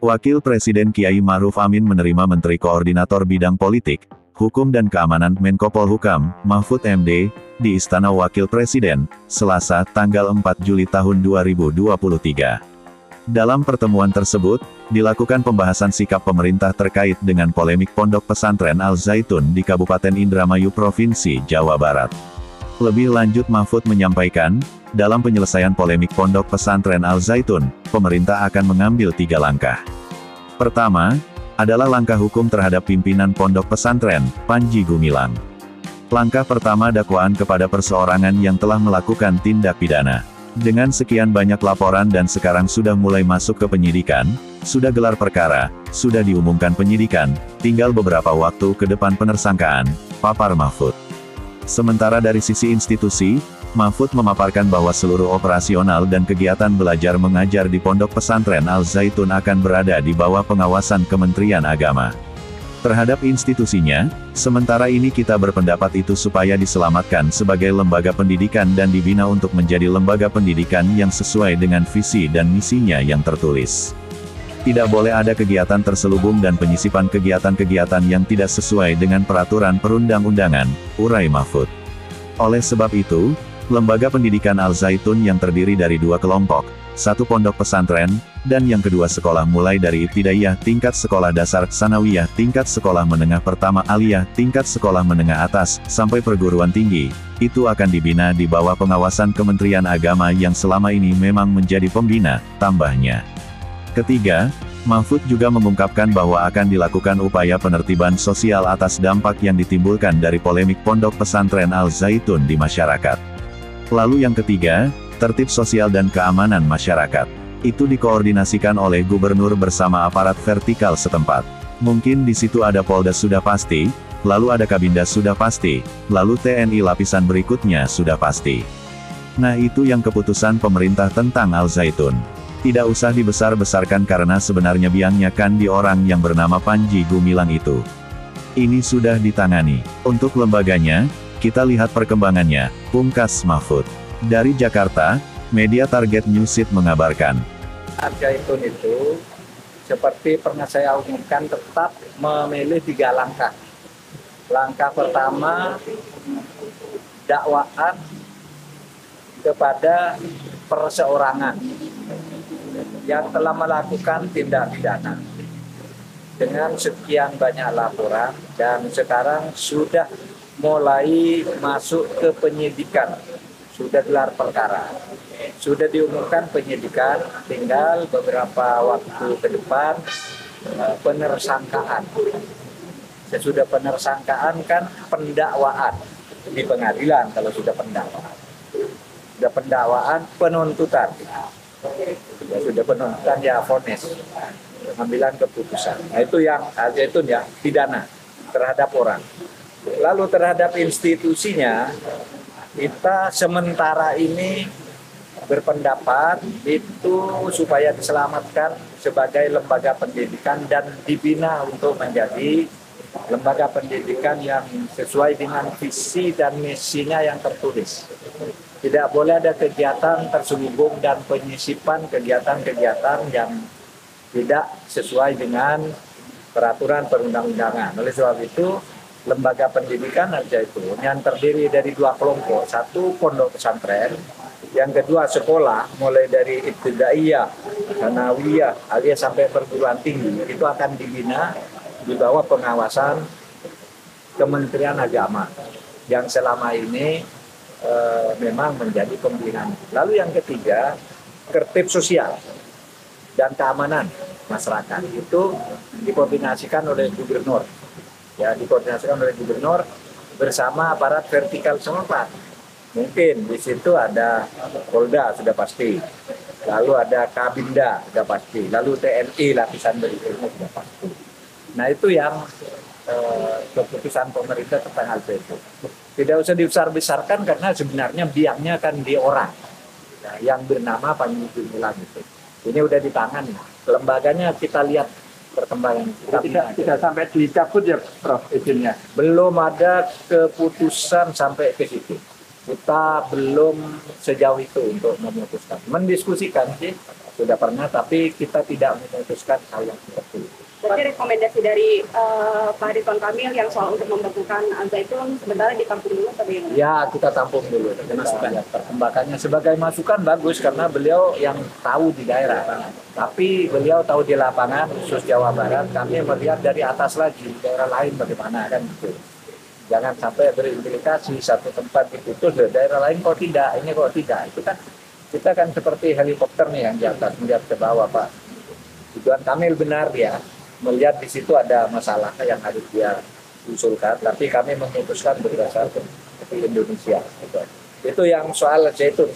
Wakil Presiden Kiai Ma'ruf Amin menerima Menteri Koordinator Bidang Politik, Hukum dan Keamanan Menko Polhukam, Mahfud MD, di Istana Wakil Presiden, Selasa, tanggal 4 Juli tahun 2023. Dalam pertemuan tersebut, dilakukan pembahasan sikap pemerintah terkait dengan polemik Pondok Pesantren Al Zaitun di Kabupaten Indramayu Provinsi Jawa Barat. Lebih lanjut Mahfud menyampaikan, dalam penyelesaian polemik Pondok Pesantren Al Zaitun, pemerintah akan mengambil 3 langkah. Pertama, adalah langkah hukum terhadap pimpinan Pondok Pesantren, Panji Gumilang. Langkah pertama dakwaan kepada perseorangan yang telah melakukan tindak pidana. Dengan sekian banyak laporan dan sekarang sudah mulai masuk ke penyidikan, sudah gelar perkara, sudah diumumkan penyidikan, tinggal beberapa waktu ke depan penersangkaan, papar Mahfud. Sementara dari sisi institusi, Mahfud memaparkan bahwa seluruh operasional dan kegiatan belajar mengajar di Pondok Pesantren Al Zaitun akan berada di bawah pengawasan Kementerian Agama. Terhadap institusinya, sementara ini kita berpendapat itu supaya diselamatkan sebagai lembaga pendidikan dan dibina untuk menjadi lembaga pendidikan yang sesuai dengan visi dan misinya yang tertulis. Tidak boleh ada kegiatan terselubung dan penyisipan kegiatan-kegiatan yang tidak sesuai dengan peraturan perundang-undangan, urai Mahfud. Oleh sebab itu, Lembaga Pendidikan Al Zaitun yang terdiri dari 2 kelompok, 1 pondok pesantren, dan yang kedua sekolah mulai dari ibtidaiyah tingkat sekolah dasar, sanawiyah tingkat sekolah menengah pertama, aliyah tingkat sekolah menengah atas, sampai perguruan tinggi, itu akan dibina di bawah pengawasan Kementerian Agama yang selama ini memang menjadi pembina, tambahnya. Ketiga, Mahfud juga mengungkapkan bahwa akan dilakukan upaya penertiban sosial atas dampak yang ditimbulkan dari polemik Pondok Pesantren Al Zaitun di masyarakat. Lalu yang ketiga, tertib sosial dan keamanan masyarakat. Itu dikoordinasikan oleh gubernur bersama aparat vertikal setempat. Mungkin di situ ada Polda sudah pasti, lalu ada Kabinda sudah pasti, lalu TNI lapisan berikutnya sudah pasti. Nah itu yang keputusan pemerintah tentang Al Zaitun. Tidak usah dibesar-besarkan karena sebenarnya biangnya kan di orang yang bernama Panji Gumilang itu. Ini sudah ditangani. Untuk lembaganya, kita lihat perkembangannya, pungkas Mahfud. Dari Jakarta, media Target Newsit mengabarkan. Al Zaitun itu, seperti pernah saya umumkan, tetap memilih 3 langkah. Langkah pertama, dakwaan kepada perseorangan yang telah melakukan tindak pidana. Dengan sekian banyak laporan, dan sekarang sudah mulai masuk ke penyidikan, sudah gelar perkara, sudah diumumkan penyidikan, tinggal beberapa waktu ke depan penersangkaan. Sesudah penersangkaan kan pendakwaan di pengadilan kalau sudah pendakwaan. Sudah pendakwaan, penuntutan. Ya sudah penuntutan ya vonis, pengambilan keputusan. Nah itu yang itu ya pidana terhadap orang. Lalu terhadap institusinya, kita sementara ini berpendapat itu supaya diselamatkan sebagai lembaga pendidikan dan dibina untuk menjadi lembaga pendidikan yang sesuai dengan visi dan misinya yang tertulis. Tidak boleh ada kegiatan terselubung dan penyisipan kegiatan-kegiatan yang tidak sesuai dengan peraturan perundang-undangan. Oleh sebab itu, Lembaga Pendidikan Al Zaitun yang terdiri dari 2 kelompok, 1 pondok pesantren, yang kedua sekolah mulai dari ibtidaiyah, sanawiyah, alias sampai perguruan tinggi, itu akan dibina di bawah pengawasan Kementerian Agama yang selama ini memang menjadi pembinaan. Lalu yang ketiga, tertib sosial dan keamanan masyarakat itu dikoordinasikan oleh gubernur. Ya, dikoordinasikan oleh gubernur bersama aparat vertikal setempat. Mungkin di situ ada Polda sudah pasti, lalu ada Kabinda sudah pasti, lalu TNI lapisan berikutnya sudah pasti. Nah itu yang keputusan pemerintah tentang hal itu. Tidak usah dibesar-besarkan karena sebenarnya biangnya kan di orang yang bernama Panji Gumilang itu. Ini udah ditangani. Lembaganya kita lihat perkembangan. Tidak sampai dicabut ya Prof izinnya? Belum ada keputusan sampai ke situ. kita belum sejauh itu untuk memutuskan. Mendiskusikan sih sudah pernah, tapi kita tidak memutuskan hal yang seperti itu. Berarti rekomendasi dari Pak Ridwan Kamil yang soal untuk membekukan Al-Zaitun sebenarnya ditampung dulu atau bagaimana? Ya, kita tampung dulu. Kita lihat perkembangannya. Sebagai masukan bagus karena beliau yang tahu di daerah. Tapi beliau tahu di lapangan, khusus Jawa Barat. Kami melihat dari atas lagi, di daerah lain bagaimana kan gitu. Jangan sampai berimplikasi satu tempat ditutup, daerah lain kok tidak, ini kok tidak. Itu kan kita kan seperti helikopter nih yang di atas melihat ke bawah, Pak. Ridwan Kamil benar ya, melihat di situ ada masalah yang harus dia usulkan, tapi kami memutuskan berdasarkan Indonesia. Itu yang soal Zaitun.